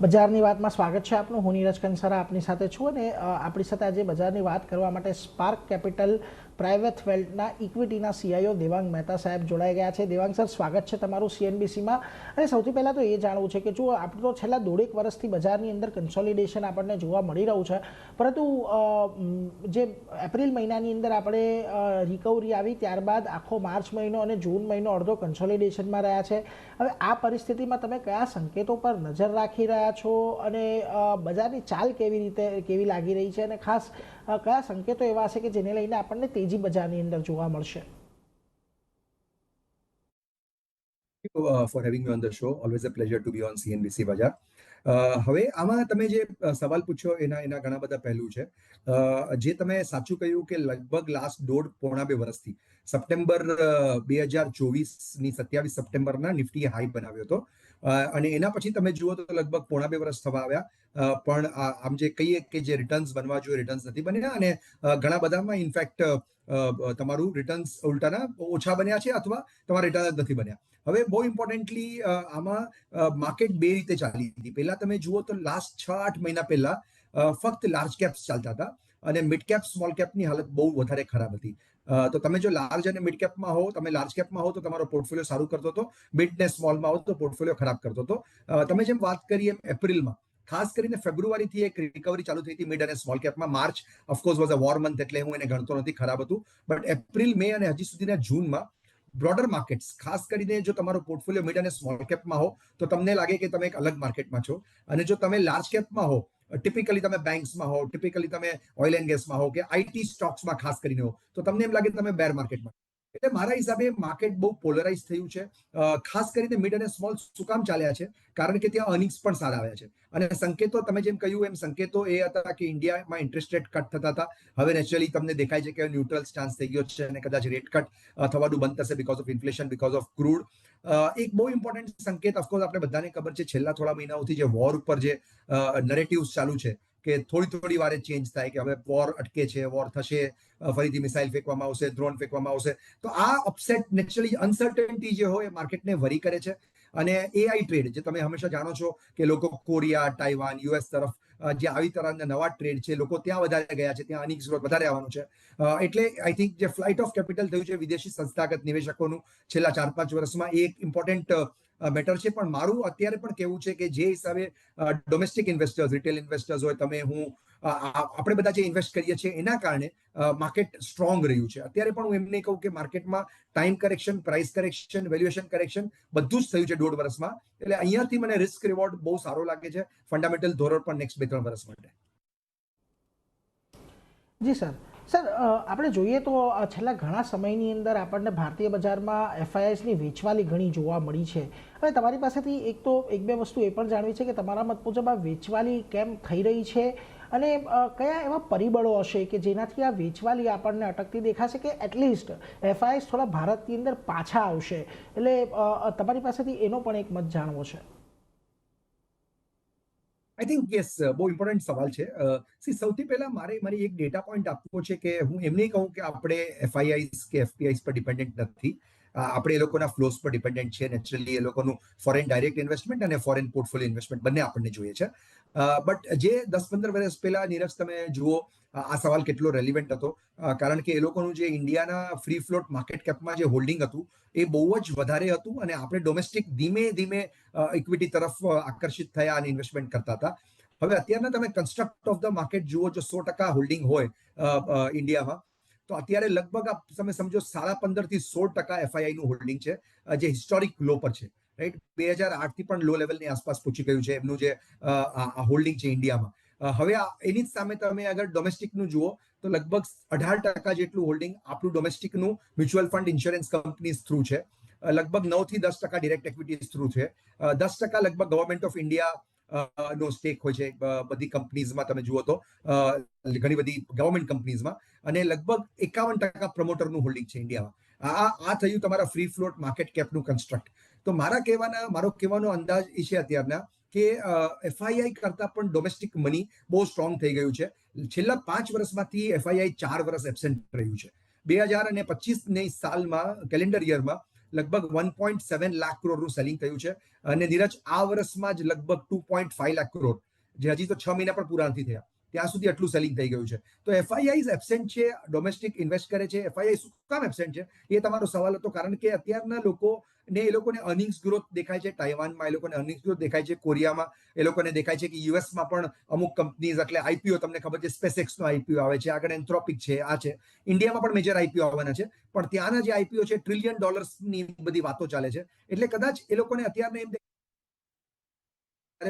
બજારની વાતમાં સ્વાગત છે આપનું. હું નીરજ કંસારા આપની સાથે છું અને આપણી સાથે આજે બજારની વાત કરવા માટે સ્પાર્ક કેપિટલ પ્રાઇવેટ વેલ્થના ઇક્વિટીના સીઆઈઓ દેવાંગ મહેતા સાહેબ જોડાઈ ગયા છે. દેવાંગ સર, સ્વાગત છે તમારું સીએનબીસીમાં. અને સૌથી પહેલાં તો એ જાણવું છે કે જો આપણે તો છેલ્લા દોઢેક વર્ષથી બજારની અંદર કન્સોલિડેશન આપણને જોવા મળી રહ્યું છે, પરંતુ જે એપ્રિલ મહિનાની અંદર આપણે રિકવરી આવી ત્યારબાદ આખો માર્ચ મહિનો અને જૂન મહિનો અડધો કન્સોલિડેશનમાં રહ્યા છે. હવે આ પરિસ્થિતિમાં તમે કયા સંકેતો પર નજર રાખી રહ્યા છો અને બજારની ચાલ કેવી લાગી રહી છે અને ખાસ કયા સંકેતો એવા છે કે જેને લઈને આપણને તેજી બજારની અંદર જોવા મળશે? For having me on the show. Always a pleasure to be on CNBC બજાર. હવે આમાં તમે જે સવાલ પૂછ્યો એના ઘણા બધા પહેલું છે. જે તમે સાચું કહ્યું કે લગભગ લાસ્ટ પોણા બે વર્ષથી સપ્ટેમ્બર 2024ની 27 સપ્ટેમ્બરના નિફ્ટીએ હાઈ બનાવ્યો હતો અને એના પછી તમે જુઓ તો લગભગ પોણા બે વર્ષ થવા આવ્યા, પણ આમ જે કહીએ કે જે રિટર્ન્સ બનવા જોઈએ રિટર્ન્સ નથી બન્યા અને ઘણા બધામાં ઇનફેક્ટ તમારું રિટર્ન્સ ઉલટાના ઓછા બન્યા છે અથવા તમારા રિટર્ન જ નથી બન્યા. હવે બહુ ઇમ્પોર્ટન્ટલી આમાં માર્કેટ બે રીતે ચાલી હતી. પહેલા તમે જુઓ તો લાસ્ટ 6-8 મહિના પહેલા ફક્ત લાર્જ કેપ્સ ચાલતા હતા અને મિડ કેપ સ્મોલ કેપની હાલત બહુ વધારે ખરાબ હતી. તો તમે જો લાર્જ અને મિડ કેપમાં હો, તમે લાર્જ કેપમાં હો તો તમારો પોર્ટફોલિયો સારું કરતો હતો, મિડ ને સ્મોલમાં હો તો પોર્ટફોલિયો ખરાબ કરતો હતો. તમે જેમ વાત કરી એમ એપ્રિલમાં ખાસ કરીને ફેબ્રુઆરીથી એક રિકવરી ચાલુ થઈ હતી મિડ અને સ્મોલ કેપમાં. March of course was a war month એટલે હું એને ગણતો નથી, ખરાબ હતું. બટ એપ્રિલ, મે અને હજી સુધીના જૂનમાં બ્રોડર માર્કેટ્સ, ખાસ કરીને જો તમારો પોર્ટફોલિયો મિડ અને સ્મોલ કેપમાં હો તો તમને લાગે કે તમે એક અલગ માર્કેટમાં છો, અને જો તમે લાર્જ કેપમાં હો, ટિપિકલી તમે બેંક્સમાં હો, ટિપિકલી તમે ઓઇલ એન્ડ ગેસમાં હો કે આઈટી સ્ટોક્સમાં ખાસ કરીને હો તો તમને એમ લાગે કે તમે બેર માર્કેટમાં. એટલે મારા હિસાબે માર્કેટ બહુ પોલરાઇઝ થયું છે. ખાસ કરીને મિડ અને સ્મોલ શું કામ ચાલ્યા છે? કારણ કે ત્યાં અર્નિંગ્સ પણ સારા આવ્યા છે અને સંકેતો તમે જેમ કહ્યું એમ સંકેતો એ હતા કે ઇન્ડિયામાં ઇન્ટરેસ્ટ રેટ કટ થતા હતા. હવે નેચરલી તમને દેખાય છે કે ન્યુટ્રલ સ્ટાન્સ થઈ ગયો છે અને કદાચ રેટ કટ થવાનું બંધ થશે because of inflation, because of crude. એક બહુ ઇમ્પોર્ટન્ટ સંકેત, ઓફકોર્સ આપણે બધાને ખબર છે છેલ્લા થોડા મહિનાઓથી જે વોર ઉપર જે નરેટિવ્સ ચાલુ છે કે થોડી વારે ચેન્જ થાય કે હવે વોર અટકે છે, વોર થશે, ફરીથી મિસાઇલ ફેંકવામાં આવશે, ડ્રોન ફેંકવામાં આવશે. તો આ અપસેટ નેચરલી અનસર્ટનિટી જે હોય એ માર્કેટને વરી કરે છે. અને એઆઈ ટ્રેડ જે તમે હંમેશા જાણો છો કે લોકો કોરિયા, તાઇવાન, યુએસ તરફ જે આવી તરહના નવા ટ્રેડ છે, લોકો ત્યાં વધારે ગયા છે, ત્યાં અર્નિંગ્સ ગ્રોથ વધારે આવવાનું છે. એટલે આઈ થિંક જે ફ્લાઇટ ઓફ કેપિટલ થયું છે વિદેશી સંસ્થાગત નિવેશકોનું છેલ્લા 4-5 વર્ષમાં એ એક ઇમ્પોર્ટન્ટ મેટર છે. પણ મારું અત્યારે પણ કેવું છે કે જે હિસાબે ડોમેસ્ટિક ઇન્વેસ્ટર્સ, રિટેલ ઇન્વેસ્ટર્સ હોય, તમે, હું, આપણે બધા જે ઇન્વેસ્ટ કરીએ છીએ એના કારણે માર્કેટ સ્ટ્રોંગ રહ્યું છે. અત્યારે પણ હું એમ નહીં કહું કે માર્કેટમાં time correction, price correction, valuation correction બધું જ થયું છે 1.5 વર્ષમાં. એટલે અહીંયાથી મને રિસ્ક રિવોર્ડ બહુ સારો લાગે છે ફંડામેન્ટલ ધોરણ પર નેક્સ્ટ 2-3 વર્ષ માટે. જી સર. સર, આપણે જોઈએ તો છેલ્લા ઘણા સમયની અંદર આપણને ભારતીય બજારમાં એફઆઈઆઈસની વેચવાલી ઘણી જોવા મળી છે. હવે તમારી પાસેથી એક બે વસ્તુ એ પણ જાણવી છે કે તમારા મત મુજબ આ વેચવાલી કેમ થઈ રહી છે અને કયા એવા પરિબળો હશે કે જેનાથી આ વેચવાલી આપણને અટકતી દેખાશે કે એટલીસ્ટ એફઆઈઆઈસ થોડા ભારતની અંદર પાછા આવશે? એટલે તમારી પાસેથી એનો પણ એક મત જાણવો છે. આઈ થિંક યસ, બહુ ઇમ્પોર્ટન્ટ સવાલ છે. સૌથી પહેલા મારી એક ડેટા પોઈન્ટ આપવો છે કે હું એમ નહીં કહું કે આપણે એફઆઈઆઈસ કે એફપીઆઈસ પર ડિપેન્ડન્ટ નથી. આપણે એ લોકોના ફ્લોઝ પર ડિપેન્ડન્ટ છે. નેચરલી એ લોકોનું ફોરેન ડાયરેક્ટ ઇન્વેસ્ટમેન્ટ અને ફોરેન પોર્ટફોલિયો ઇન્વેસ્ટમેન્ટ બંને આપણને જોઈએ છે. બટ જે 10-15 વર્ષ પહેલા નીરજ તમે જુઓ આ સવાલ કેટલો રેલિવન્ટ હતો, કારણ કે એ લોકોનું જે ઇન્ડિયાના ફ્રી ફ્લોટ માર્કેટ કેપમાં જે હોલ્ડિંગ હતું એ બહુ જ વધારે હતું અને આપણે ડોમેસ્ટિક ધીમે ધીમે ઇક્વિટી તરફ આકર્ષિત થયા અને ઇન્વેસ્ટમેન્ટ કરતા હતા. હવે અત્યારના તમે કન્સ્ટ્રક્ટ ઓફ ધ માર્કેટ જુઓ, જો 100% હોલ્ડિંગ હોય ઇન્ડિયામાં તો અત્યારે લગભગ તમે સમજો 15.5% થી 16% એફઆઈઆઈ નું હોલ્ડિંગ છે, જે હિસ્ટોરિક લો પર છે. રાઈટ, 2008 થી પણ લો લેવલની આસપાસ પહોંચી ગયું છે એમનું જે હોલ્ડિંગ છે ઇન્ડિયામાં. હવે એની જ સામે તમે અગર ડોમેસ્ટિકનું જુઓ તો લગભગ 18% જેટલું હોલ્ડિંગ આપણું ડોમેસ્ટિકનું mutual fund, insurance companies through છે. લગભગ 9-10% ડિરેક્ટ એક્વિટીઝ થ્રુ છે. 10% લગભગ ગવર્મેન્ટ ઓફ ઇન્ડિયા નો સ્ટેક હોય છે બધી કંપનીઝમાં તમે જુઓ તો, ઘણી બધી ગવર્મેન્ટ કંપનીઝમાં, અને લગભગ 51% પ્રમોટરનું હોલ્ડિંગ છે ઇન્ડિયામાં. આ થયું તમારા ફ્રી ફ્લોટ માર્કેટ કેપનું કન્સ્ટ્રક્ટ. તો મારો કહેવાનો અંદાજ એ છે અત્યારના કે એફઆઈઆઈ કરતા પણ ડોમેસ્ટિક મની બહુ સ્ટ્રોંગ થઈ ગયું છે. છેલ્લા 5 વર્ષમાંથી એફઆઈઆઈ 4 વર્ષ એબસેન્ટ રહ્યું છે. 2025 સાલમાં, કેલેન્ડર યરમાં લગભગ 1.7 લાખ કરોડનું સેલિંગ થયું છે. અને નીરજ, આ વર્ષમાં જ લગભગ 2.5 લાખ કરોડ, જે હજી તો 6 મહિના પણ પૂરા નથી થયા, ત્યાં સુધી આટલું સેલિંગ થઈ ગયું છે. તો એફઆઈઆઈ એબસેન્ટ છે, ડોમેસ્ટિક ઇન્વેસ્ટ કરે છે. એફઆઈઆઈ શું કામ એબસેન્ટ છે એ તમારો સવાલ હતો, કારણ કે અત્યારના એ લોકોને અર્નિંગ્સ ગ્રોથ દેખાય છે તાઇવાનમાં, એ લોકોને અર્નિંગ્સ ગ્રોથ દેખાય છે કોરિયામાં, એ લોકોને દેખાય છે કે યુએસમાં પણ અમુક કંપનીઝ, એટલે આઈપીઓ તમને ખબર છે, સ્પેસએક્સનો આઈપીઓ આવે છે, આગળ એન્થ્રોપિક છે, આ છે. ઇન્ડિયામાં પણ મેજર આઈપીઓ આવવાના છે, પણ ત્યાંના જે આઈપીઓ છે $1 ટ્રિલિયન બધી વાતો ચાલે છે. એટલે કદાચ એ લોકોને અત્યારને એમ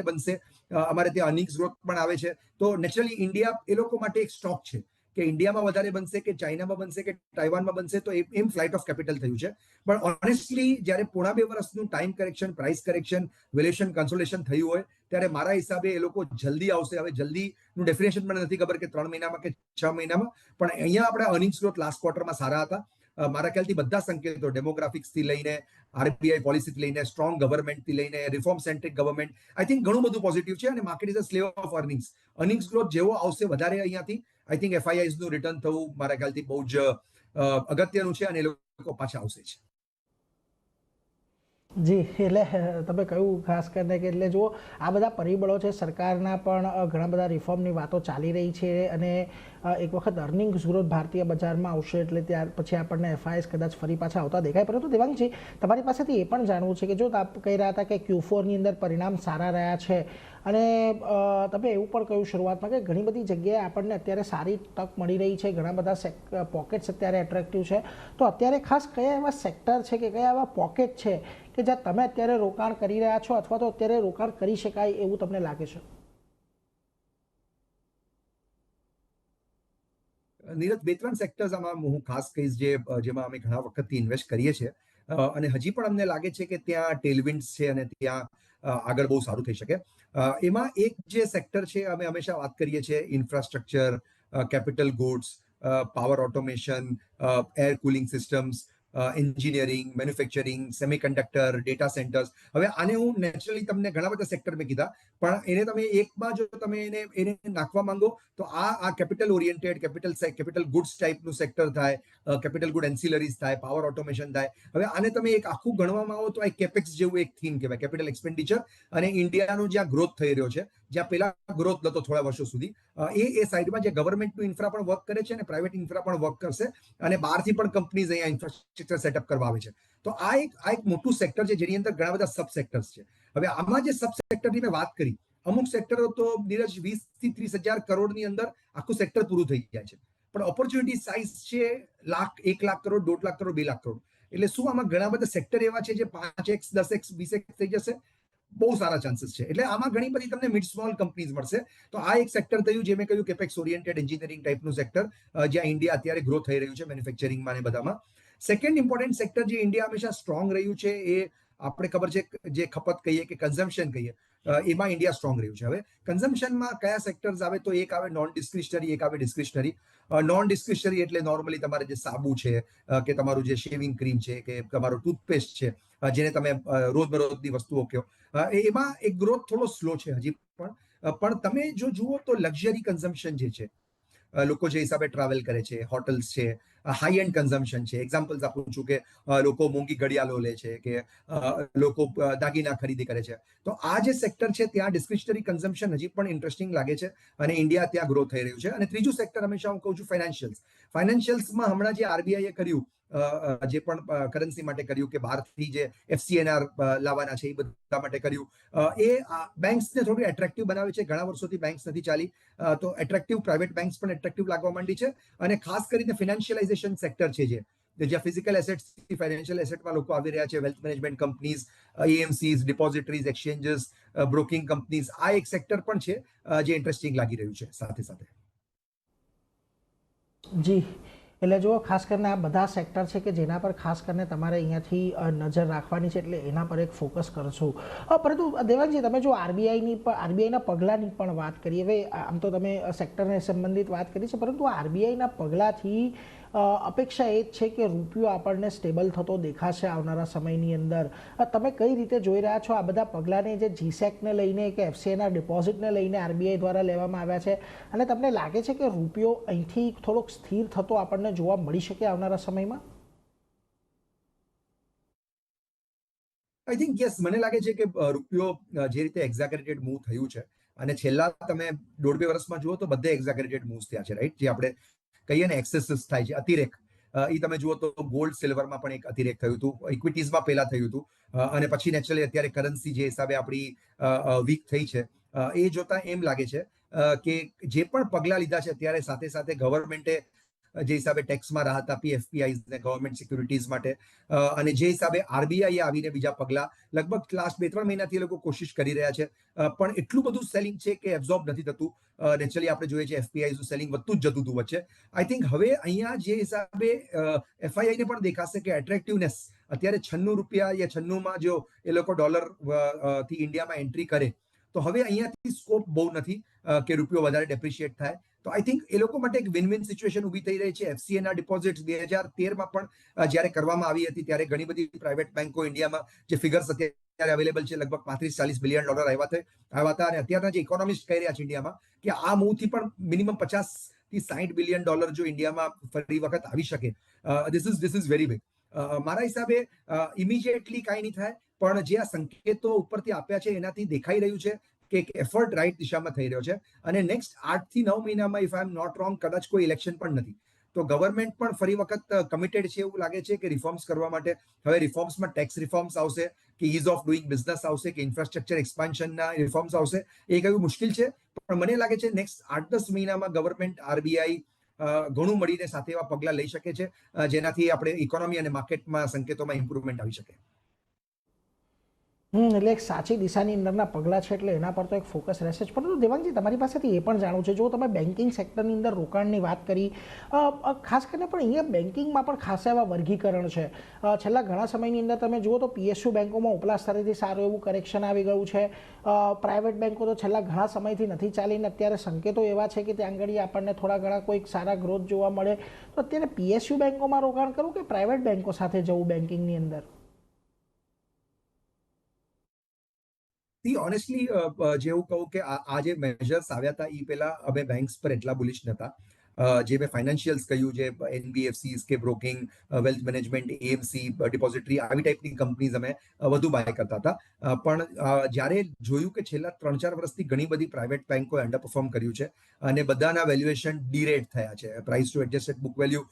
બનશે, અમારે ત્યાં અર્નિંગ્સ ગ્રોથ પણ આવે છે, તો નેચરલી ઇન્ડિયા એ લોકો માટે એક સ્ટોક છે કે ઇન્ડિયામાં વધારે બનશે કે ચાઇનામાં બનશે કે તાઇવાનમાં બનશે, તો એમ ફ્લાઇટ ઓફ કેપિટલ થયું છે. પણ ઓનેસ્ટલી જ્યારે પોણા 2 વર્ષનું time correction, price correction, valuation consolidation થયું હોય, ત્યારે મારા હિસાબે એ લોકો જલ્દી આવશે. હવે જલ્દીનું ડેફિનેશન મને નથી ખબર કે 3 મહિનામાં કે 6 મહિનામાં, પણ અહીંયા આપણે અર્નિંગ્સ ગ્રોથ લાસ્ટ ક્વાર્ટરમાં સારા હતા. મારા ખ્યાલથી બધા સંકેતો, ડેમોગ્રાફિક્સથી લઈને આરબીઆઈ પોલિસીથી લઈને સ્ટ્રોંગ ગવર્મેન્ટથી લઈને reform centric government, I think ઘણું બધું પોઝિટિવ છે. અને market is a slave of earnings growth જેવો આવશે વધારે અહીંયાથી, આઈ થિંક એફઆઈઆઈઝનું રિટર્ન થવું મારા ખ્યાલથી બહુ જ અગત્યનું છે, અને એ લોકો પાછા આવશે જ. જી, એટલે તમે કહ્યું ખાસ કરીને કે એટલે જો આ બધા પરિબળો છે, સરકારના પણ ઘણા બધા રિફોર્મની વાતો ચાલી રહી છે, અને એક વખત અર્નિંગ્સ ગ્રોથ ભારતીય બજારમાં આવશે એટલે ત્યાર પછી આપણને એફઆઈએસ કદાચ ફરી પાછા આવતા દેખાય. પરંતુ દેવાંગજી, તમારી પાસેથી એ પણ જાણવું છે કે જો આપ કહી રહ્યા હતા કે Q4ની અંદર પરિણામ સારા રહ્યા છે, અને તમે એવું પણ કહ્યું શરૂઆતમાં કે ઘણી બધી જગ્યાએ આપણને અત્યારે સારી તક મળી રહી છે, ઘણા બધા પોકેટ્સ અત્યારે એટ્રેક્ટિવ છે. તો અત્યારે ખાસ કયા એવા સેક્ટર છે કે કયા એવા પોકેટ છે કે જ્યાં તમે અત્યારે રોકાણ કરી રહ્યા છો, અથવા તો અત્યારે રોકાણ કરી શકાય એવું તમને લાગે છે? નીરજ, 2-3 સેક્ટર્સ આમાં હું ખાસ કહીશ, જેમાં અમે ઘણા વખતથી ઇન્વેસ્ટ કરીએ છીએ, અને હજી પણ અમને લાગે છે કે ત્યાં ટેલવિન્ડ્સ છે અને ત્યાં આગળ બહુ સારું થઈ શકે. એમાં એક જે સેક્ટર છે, અમે હંમેશા વાત કરીએ છીએ, infrastructure, capital goods, power automation, air cooling systems, engineering, manufacturing, semiconductor, data centres. હવે આને હું નેચરલી તમને ઘણા બધા સેક્ટર મેં કીધા, પણ એને તમે એકમાં જો તમે એને નાખવા માંગો તો આ કેપિટલ ઓરિએન્ટેડ, કેપિટલ ગુડ્સ ટાઈપનું સેક્ટર થાય, કેપિટલ ગુડ એન્સિલરીઝ થાય, પાવર ઓટોમેશન થાય. હવે આને તમે એક આખું ગણવામાં આવો તો આ કેપેક્સ જેવું એક થીમ કહેવાય, કેપિટલ એક્સપેન્ડિચર. અને ઇન્ડિયાનો જ્યાં ગ્રોથ થઈ રહ્યો છે, જ્યાં પેલા ગ્રોથ નતો થોડા વર્ષો સુધી, એ સાઈડમાં જે ગવર્મેન્ટનું ઇન્ફ્રા પણ વર્ક કરે છે અને પ્રાઇવેટ ઇન્ફ્રા પણ વર્ક કરશે, અને બહારથી પણ કંપનીઝ અહીંયા ઇન્ફ્રાસ્ટ્રક્ચર સેટઅપ કરવા આવે છે. તો આ એક મોટું સેક્ટર છે, જેની અંદર ઘણા બધા સબ સેક્ટર્સ છે. હવે આમાં જે સબ સેક્ટરની મેં વાત કરી, અમુક સેક્ટરો તો નીરજ 20 થી 30 હજાર કરોડની અંદર આખું સેક્ટર પૂરું થઈ જાય છે, પણ ઓપોર્ચ્યુનિટી સાઇઝ છે 1 લાખ કરોડ, 1.5 લાખ કરોડ, 2 લાખ કરોડ. એટલે શું આમાં ઘણા બધા સેક્ટર એવા છે જે 5x, 10x, 20x થઈ જશે? બહુ સારા ચાન્સીસ છે. એટલે આમાં ઘણી બધી તમને મિડ સ્મોલ કંપનીઝ મળશે. તો આ એક સેક્ટર થયું, જે મેં કહ્યું કેપેક્સ ઓરિએન્ટેડ એન્જિનિયરિંગ ટાઈપનું સેક્ટર, જ્યાં ઇન્ડિયા અત્યારે ગ્રો થઈ રહ્યું છે મેન્યુફેક્ચરિંગમાં ને બધામાં. સેકન્ડ ઇમ્પોર્ટન્ટ સેક્ટર જે ઇન્ડિયા હંમેશા સ્ટ્રોંગ રહ્યું છે, એ આપણે ખબર છે, જે ખપત કહીએ કે કન્ઝમ્પશન કહીએ, એમાં ઇન્ડિયા સ્ટ્રોંગ રહ્યું છે. હવે કન્ઝમ્પશનમાં કયા સેક્ટર્સ આવે, તો એક આવે નોન ડિસ્ક્રિશનરી, એક આવે ડિસ્ક્રિશનરી. નોન ડિસ્ક્રિશનરી એટલે નોર્મલી તમારે જે સાબુ છે, કે તમારું જે શેવિંગ ક્રીમ છે, કે તમારું ટૂથપેસ્ટ છે, જેને તમે રોજબરોજની વસ્તુઓ કહો, એમાં એક ગ્રોથ થોડો સ્લો છે હજી પણ. પણ તમે જો જુઓ તો લક્ઝરી કન્ઝમ્પશન જે છે, લોકો જે હિસાબે ટ્રાવેલ કરે છે, હોટલ્સ છે, હાઈ એન્ડ કન્ઝમ્પશન છે. એક્ઝામ્પલ્સ આપું છું કે લોકો મોંઘી ઘડિયાળો લે છે, કે લોકો દાગીના ખરીદી કરે છે. તો આ જે સેક્ટર છે, ત્યાં ડિસ્ક્રિશનરી કન્ઝમ્પશન હજી પણ ઇન્ટરેસ્ટિંગ લાગે છે, અને ઇન્ડિયા ત્યાં ગ્રો થઈ રહ્યું છે. અને ત્રીજું સેક્ટર હંમેશા હું કહું છું ફાઇનાન્શિયલ્સમાં હમણાં જે આરબીઆઈએ કર્યું, જે પણ કરન્સી માટે કર્યું, કે બહારથી જે FCNR લાવવાના છે, એ બધા માટે કર્યું, એ બેંક્સને થોડું એટ્રેક્ટિવ બનાવે છે. ઘણા વર્ષોથી બેંક્સ નથી ચાલી, તો એટ્રેક્ટિવ પ્રાઇવેટ બેંક્સ પણ એટ્રેક્ટિવ લાગવા માંડી છે. અને ખાસ કરીને ફિનાન્શિયલાઇઝેશન સેક્ટર છે, જ્યાં ફિઝિકલ એસેટ્સથી ફાઇનાન્શિયલ એસેટમાં લોકો આવી રહ્યા છે, wealth management companies, AMCs, depositories, exchanges, broking companies, આ એક સેક્ટર પણ છે જે ઇન્ટરેસ્ટિંગ લાગી રહ્યું છે સાથે સાથે. જી, એટલે જો ખાસ કરીને આ બધા સેક્ટર છે કે જેના પર ખાસ કરીને તમારે અહીંયાથી નજર રાખવાની છે, એટલે એના પર એક ફોકસ કરશું. પરંતુ દેવાંગજી, તમે જો આરબીઆઈના પગલાંની પણ વાત કરી, હવે આમ તો તમે સેક્ટરને સંબંધિત વાત કરી છે, પરંતુ આરબીઆઈના પગલાંથી અપેક્ષા એ જ છે કે રૂપિયો આપણને સ્ટેબલ થતો દેખાશે આવનારા સમયની અંદર. તમે કઈ રીતે જોઈ રહ્યા છો આ બધા પગલાંને, જે જીસેકને લઈને કે એફસીઆઈના ડિપોઝિટને લઈને આરબીઆઈ દ્વારા લેવામાં આવ્યા છે, અને તમને લાગે છે કે રૂપિયો અહીંથી થોડોક સ્થિર થતો આપણને જોવા મળી શકે આવનારા સમયમાં? આઈ થિંક યસ, મને લાગે છે કે રૂપિયો જે રીતે એક્ઝાગરેટેડ મૂવ થયું છે, અને છેલ્લા તમે 1.5-2 વર્ષમાં જુઓ તો બધે એક્ઝાગરેટેડ મૂવ્સ થયા છે, રાઈટ? જે આપણે કહીએ ને એક્સેસિસ થાય છે, અતિરેક. એ તમે જુઓ તો ગોલ્ડ સિલ્વરમાં પણ એક અતિરેક થયું હતું, ઇક્વિટીઝમાં પહેલા થયું હતું, અને પછી નેચરલી અત્યારે કરન્સી જે હિસાબે આપણી વીક થઈ છે, એ જોતા એમ લાગે છે કે જે પણ પગલાં લીધા છે અત્યારે, સાથે સાથે ગવર્મેન્ટે જે હિસાબે ટેક્સમાં રાહત આપી એફપીઆઈ ને ગવર્મેન્ટ સિક્યુરિટીઝ માટે, અને જે હિસાબે આરબીઆઈ આવીને બીજા પગલા લગભગ લાસ્ટ 2-3 મહિનાથી એ લોકો કોશિશ કરી રહ્યા છે, પણ એટલું બધું સેલિંગ છે કે એબ્ઝોર્બ નથી થતું. નેચરલી આપણે જોઈએ છે એફપીઆઈ નું સેલિંગ વધતું જ જતું હતું વચ્ચે. આઈ થિંક હવે અહીંયા જે હિસાબે એફઆઈઆઈ ને પણ દેખાશે કે એટ્રેક્ટિવનેસ અત્યારે 96 યા 96 જો એ લોકો ડોલર થી ઇન્ડિયામાં એન્ટ્રી કરે, તો હવે અહીંયાથી સ્કોપ બહુ નથી કે રૂપિયો વધારે ડેપ્રિશિએટ થાય. તો આઈ થિંક એ લોકો માટે એક વિન વિન સિચ્યુએશન ઊભી થઈ રહી છે. એફસીએના ડિપોઝિટ્સ 2013માં પણ જ્યારે કરવામાં આવી હતી ત્યારે ઘણી બધી પ્રાઇવેટ બેન્કો ઇન્ડિયામાં, જે ફિગર્સ અત્યારે અવેલેબલ છે, લગભગ $35-40 બિલિયન આવ્યા હતા. અને અત્યારના જે ઇકોનોમિસ્ટ કહી રહ્યા છે ઇન્ડિયામાં કે આ મૂવથી પણ મિનિમમ $50-60 બિલિયન જો ઇન્ડિયામાં ફરી વખત આવી શકે, ધીસ ઇઝ વેરી બિગ. મારા હિસાબે ઇમિડિયેટલી કાંઈ નહીં થાય, પણ જે આ સંકેતો ઉપરથી આપ્યા છે એનાથી દેખાઈ રહ્યું છે કે એક એફર્ટ રાઈટ દિશામાં થઈ રહ્યો છે. અને નેક્સ્ટ 8-9 મહિનામાં, if I am not wrong, કદાચ કોઈ ઇલેક્શન પણ નથી, તો ગવર્મેન્ટ પણ ફરી વખત કમિટેડ છે એવું લાગે છે કે રિફોર્મ્સ કરવા માટે. હવે રિફોર્મ્સમાં ટેક્સ રિફોર્મ્સ આવશે, કે ઇઝ ઓફ ડુઈંગ બિઝનેસ આવશે, કે ઇન્ફ્રાસ્ટ્રક્ચર એક્સપાન્શનના રિફોર્મ્સ આવશે. એ કયું મુશ્કેલ છે, પણ મને લાગે છે નેક્સ્ટ 8-10 મહિનામાં ગવર્મેન્ટ, આરબીઆઈ ઘણું મળીને સાથે એવા પગલા લઈ શકે છે જેનાથી આપણે ઇકોનોમી અને માર્કેટમાં સંકેતોમાં ઇમ્પ્રુવમેન્ટ આવી શકે. એટલે એક સાચી દિશાની અંદરના પગલાં છે, એટલે એના પર તો એક ફોકસ રહેશે જ. પરંતુ દેવાંગજી, તમારી પાસેથી એ પણ જાણવું છે, જો તમે બેન્કિંગ સેક્ટરની અંદર રોકાણની વાત કરી, ખાસ કરીને પણ અહીંયા બેન્કિંગમાં પણ ખાસા એવા વર્ગીકરણ છે. છેલ્લા ઘણા સમયની અંદર તમે જુઓ તો પીએસયુ બેન્કોમાં ઉપલા સ્તરેથી સારું એવું કરેક્શન આવી ગયું છે. પ્રાઇવેટ બેન્કો તો છેલ્લા ઘણા સમયથી નથી ચાલીને અત્યારે સંકેતો એવા છે કે ત્યાં આગળ આપણને થોડા ઘણા કોઈક સારા ગ્રોથ જોવા મળે. તો અત્યારે પીએસયુ બેન્કોમાં રોકાણ કરવું કે પ્રાઇવેટ બેન્કો સાથે જવું બેન્કિંગની અંદર? ઓનેસ્ટલી જેવું કહું કે આ જે મેજર્સ આવ્યા હતા એ પહેલા અમે બેંક્સ પર એટલા બુલિશ નતા. જે મેં ફાઇનાન્શિયલ્સ કહ્યું, જે એનબીએફસીસ કે broking, wealth management, AMC, depository, આવી ટાઈપની કંપનીઝ અમે વધુ બાય કરતા હતા. પણ જ્યારે જોયું કે છેલ્લા 3-4 વર્ષથી ઘણી બધી પ્રાઇવેટ બેન્કોએ અંડર પરફોર્મ કર્યું છે અને બધાના વેલ્યુએશન ડીરેટ થયા છે, price two adjusted book value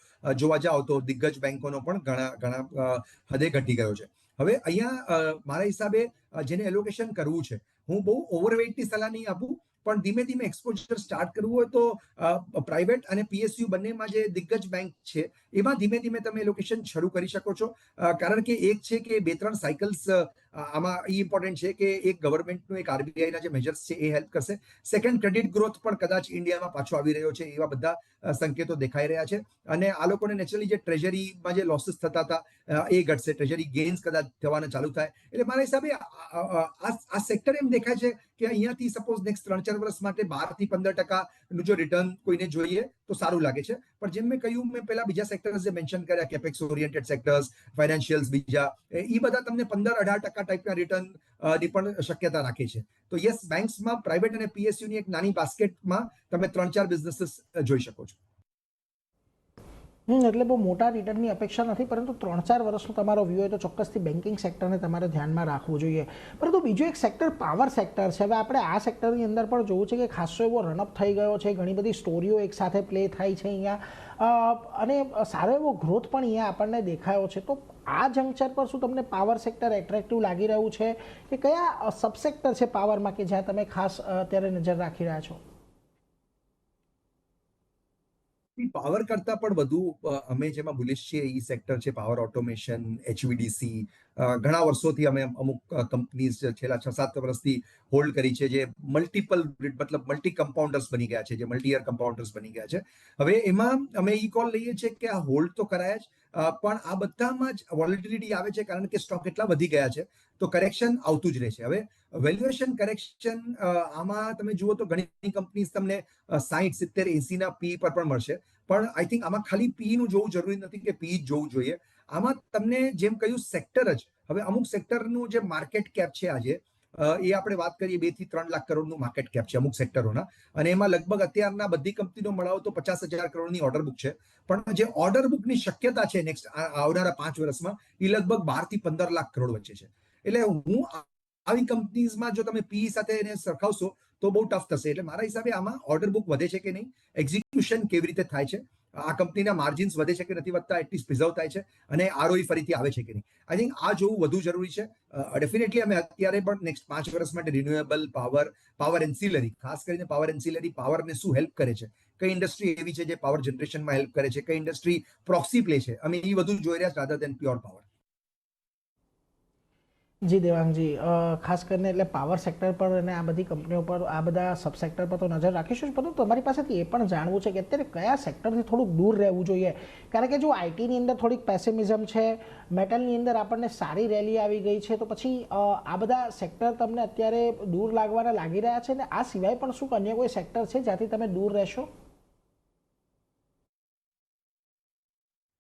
જોવા જાઓ તો દિગ્ગજ બેન્કોનો પણ ઘણા હદે ઘટી ગયો છે. હવે અહીંયા મારા હિસાબે જેને એલોકેશન કરવું છે, હું બહુ ઓવરવેટની સલાહ નહીં આપું, પણ ધીમે ધીમે એક્સપોઝર સ્ટાર્ટ કરવું હોય તો પ્રાઇવેટ અને પીએસયુ બંનેમાં જે દિગ્ગજ બેંક છે એમાં ધીમે ધીમે તમે એલોકેશન શરૂ કરી શકો છો. કારણ કે એક છે કે 2-3 સાયકલ્સ આમાં એ ઇમ્પોર્ટન્ટ છે કે એક ગવર્મેન્ટનું, એક આરબીઆઈના જે મેજર્સ છે એ હેલ્પ કરશે. સેકન્ડ, ક્રેડિટ ગ્રોથ પણ કદાચ ઇન્ડિયામાં પાછો આવી રહ્યો છે, એવા બધા સંકેતો દેખાઈ રહ્યા છે. અને આ લોકોને નેચરલી જે ટ્રેઝરીમાં જે લોસીસ થતા હતા એ ઘટશે, ટ્રેઝરી ગેઇન્સ કદાચ થવાના ચાલુ થાય. એટલે મારા હિસાબે આ સેક્ટર એમ દેખાય છે કે અહીંયાથી સપોઝ નેક્સ્ટ 3-4 વર્ષ માટે 12-15% જો રિટર્ન કોઈને જોઈએ તો સારું લાગે છે. પણ જેમ મેં કહ્યું, મેં પહેલા બીજા સેક્ટર્સ જે મેન્શન કર્યા, કેપેક્સ ઓરિએન્ટેડ સેક્ટર્સ, ફાઇનાન્શિયલ્સ બીજા, એ બધા તમને 15-18% ટાઈપના રિટર્ન ની પણ શક્યતા રાખે છે. તો યસ, બેંક્સમાં પ્રાઇવેટ અને પીએસયુની એક નાની બાસ્કેટમાં તમે 3-4 બિઝનેસીસ જોઈ શકો છો. એટલે બહુ મોટા રિટર્નની અપેક્ષા નથી, પરંતુ 3-4 વર્ષનો તમારો વ્યૂ હોય તો ચોક્કસથી બેન્કિંગ સેક્ટરને તમારે ધ્યાનમાં રાખવું જોઈએ. પરંતુ બીજું એક સેક્ટર પાવર સેક્ટર છે. હવે આપણે આ સેક્ટરની અંદર પણ જોવું છે કે ખાસો એવો રનઅપ થઈ ગયો છે, ઘણી બધી સ્ટોરીઓ એક સાથે પ્લે થાય છે અહીંયા, અને સારો એવો ગ્રોથ પણ અહીંયા આપણને દેખાયો છે. તો આ જંકચર પર શું તમને પાવર સેક્ટર એટ્રેક્ટિવ લાગી રહ્યું છે, કે કયા સબસેક્ટર છે પાવરમાં કે જ્યાં તમે ખાસ અત્યારે નજર રાખી રહ્યા છો? પાવર કરતા પણ વધુ અમે જેમાં બુલિશ છીએ એ સેક્ટર છે પાવર ઓટોમેશન, એચવીડીસી. ઘણા વર્ષોથી અમે અમુક કંપનીઝ છેલ્લા 6-7 વર્ષથી હોલ્ડ કરી છે, જે મલ્ટી કમ્પાઉન્ડર્સ બની ગયા છે, જે મલ્ટી યર કમ્પાઉન્ડર્સ બની ગયા છે. હવે એમાં અમે ઈ કોલ લઈએ છીએ કે આ હોલ્ડ તો કરાય જ, પણ આ બધામાં જ વોલેટિલિટી આવે છે, કારણ કે સ્ટોક એટલા વધી ગયા છે, તો કરેક્શન આવતું જ રહે છે. હવે વેલ્યુએશન કરેક્શન આમાં તમે જુઓ તો ઘણી કંપનીઝ તમને 60-70-80 પી પર પણ મળશે. પણ આઈ થિંક આમાં ખાલી પી નું જોવું જરૂરી નથી કે પી જ જોવું જોઈએ. આમાં તમને જેમ કહ્યું સેક્ટર જ, હવે અમુક સેક્ટરનું જે માર્કેટ કેપ છે આજે, એ આપણે વાત કરીએ 2-3 લાખ કરોડનું માર્કેટ કેપ છે અમુક સેક્ટરોના, અને એમાં લગભગ અત્યારના બધી કંપનીનો મળાવો તો 50,000 કરોડની ઓર્ડર બુક છે. પણ જે ઓર્ડર બુકની શક્યતા છે નેક્સ્ટ આવનારા 5 વર્ષમાં, એ લગભગ 12-15 લાખ કરોડ વચ્ચે છે. એટલે હું આવી કંપનીઝમાં જો તમે પીઈ સાથે એને સરખાવશો તો બહુ ટફ થશે. એટલે મારા હિસાબે આમાં ઓર્ડર બુક વધે છે કે નહીં, એક્ઝિક્યુશન કેવી રીતે થાય છે, આ કંપનીના માર્જિન્સ વધે છે કે નથી વધતા, એટલીસ્ટ પ્રિઝર્વ થાય છે, અને આરઓઈ ફરીથી આવે છે કે નહીં. આઈ થિંક આ જોવું વધુ જરૂરી છે. ડેફિનેટલી અમે અત્યારે પણ નેક્સ્ટ 5 વર્ષ માટે રિન્યુએબલ પાવર એન્સિલરી, ખાસ કરીને પાવર એન્સિલરી, પાવરને શું હેલ્પ કરે છે, કઈ ઇન્ડસ્ટ્રી એવી છે જે પાવર જનરેશનમાં હેલ્પ કરે છે, કઈ ઇન્ડસ્ટ્રી પ્રોક્સી પ્લે છે, અમે એ બધું જોઈ રહ્યા રાધર દેન પ્યોર પાવર. જી દેવાંગજી, ખાસ કરીને એટલે પાવર સેક્ટર પર અને આ બધી કંપનીઓ પર, આ બધા સબસેક્ટર પર તો નજર રાખીશું, પરંતુ તમારી પાસેથી એ પણ જાણવું છે કે અત્યારે કયા સેક્ટરથી થોડુંક દૂર રહેવું જોઈએ. કારણ કે જો આઈટીની અંદર થોડીક પેસિમિઝમ છે, મેટલની અંદર આપણને સારી રેલી આવી ગઈ છે, તો પછી આ બધા સેક્ટર તમને અત્યારે દૂર લાગવાના લાગી રહ્યા છે, ને આ સિવાય પણ શું અન્ય કોઈ સેક્ટર છે જ્યાંથી તમે દૂર રહેશો?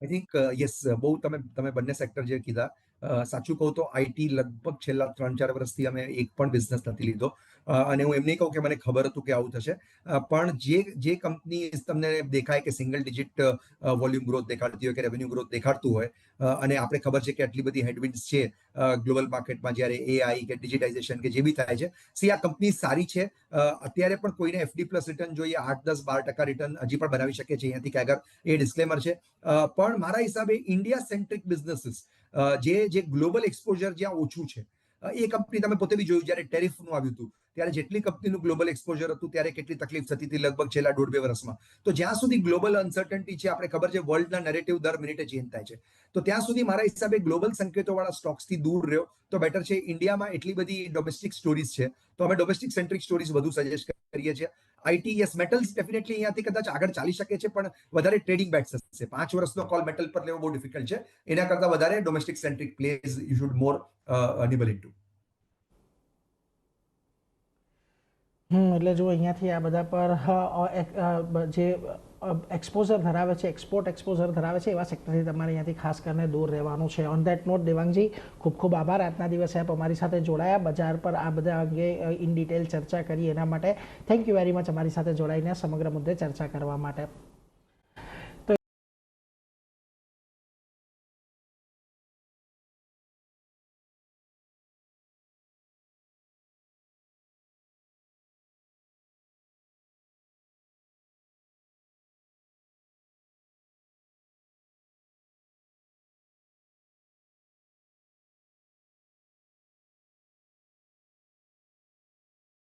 આઈ થિંક યસ, બહુ તમે બંને સેક્ટર જે કીધા, સાચું કહું તો આઈટી લગભગ છેલ્લા 3-4 વર્ષથી અમે એક પણ બિઝનેસ નથી લીધો. અને હું એમ નહીં કહું કે મને ખબર હતું કે આવું થશે, પણ જે કંપની તમને દેખાય કે સિંગલ ડિજિટ વોલ્યુમ ગ્રોથ દેખાડતી હોય કે રેવન્યુ ગ્રોથ દેખાડતું હોય, અને આપણે ખબર છે કે આટલી બધી હેડવિન્ડ્સ છે ગ્લોબલ માર્કેટમાં, જ્યારે એઆઈ કે ડિજિટાઇઝેશન કે જે બી થાય છે, આ કંપની સારી છે. અત્યારે પણ કોઈને એફડી પ્લસ રિટર્ન જોઈએ, 8, 10, 12% રિટર્ન હજી પણ બનાવી શકે છે અહીંયાથી કે આગળ, એ ડિસ્ક્લેમર છે. પણ મારા હિસાબે ઇન્ડિયા સેન્ટ્રિક બિઝનેસીસ, જે ગ્લોબલ એક્સપોઝર જ્યાં ઓછું છે, એ કંપની તમે પોતે બી જોયું, જ્યારે ટેરિફનું આવ્યું હતું ત્યારે જેટલી કંપનીનું ગ્લોબલ એક્સપોઝર હતું ત્યારે કેટલી તકલીફ થતી હતી લગભગ છેલ્લા 1.5-2 વર્ષમાં. તો જ્યાં સુધી ગ્લોબલ અનસર્ટનિટી છે, આપણે ખબર છે વર્લ્ડના નેરેટિવ દર મિનિટે ચેન્જ થાય છે, તો ત્યાં સુધી મારા હિસાબે ગ્લોબલ સંકેતોવાળા સ્ટોક્સથી દૂર રહ્યો તો બેટર છે. ઇન્ડિયામાં એટલી બધી ડોમેસ્ટિક સ્ટોરીઝ છે, તો અમે ડોમેસ્ટિક સેન્ટ્રિક સ્ટોરીઝ વધુ સજેસ્ટ કરીએ છીએ. આઈટી, યસ, મેટલ્સ ડેફિનેટલી અહીંયાથી કદાચ આગળ ચાલી શકે છે, પણ વધારે ટ્રેડિંગ બેટ્સ હશે. 5 વર્ષનો કોલ મેટલ પર લેવો બહુ ડિફિકલ્ટ છે. એના કરતા વધારે domestic centric plays you should more nibble into. એટલે જો અહીંયાથી આ બધા પર જે એક્સપોઝર ધરાવે છે, એક્સપોર્ટ એક્સપોઝર ધરાવે છે, એવા સેક્ટરથી તમારે અહીંયાથી ખાસ કરીને દૂર રહેવાનું છે. ઓન ધેટ નોટ દેવાંગજી, ખૂબ ખૂબ આભાર. આજના દિવસે આપ અમારી સાથે જોડાયા, બજાર પર આ બધા અંગે ઇન ડિટેલ ચર્ચા કરી એના માટે થેન્ક યુ વેરી મચ, અમારી સાથે જોડાઈને સમગ્ર મુદ્દે ચર્ચા કરવા માટે.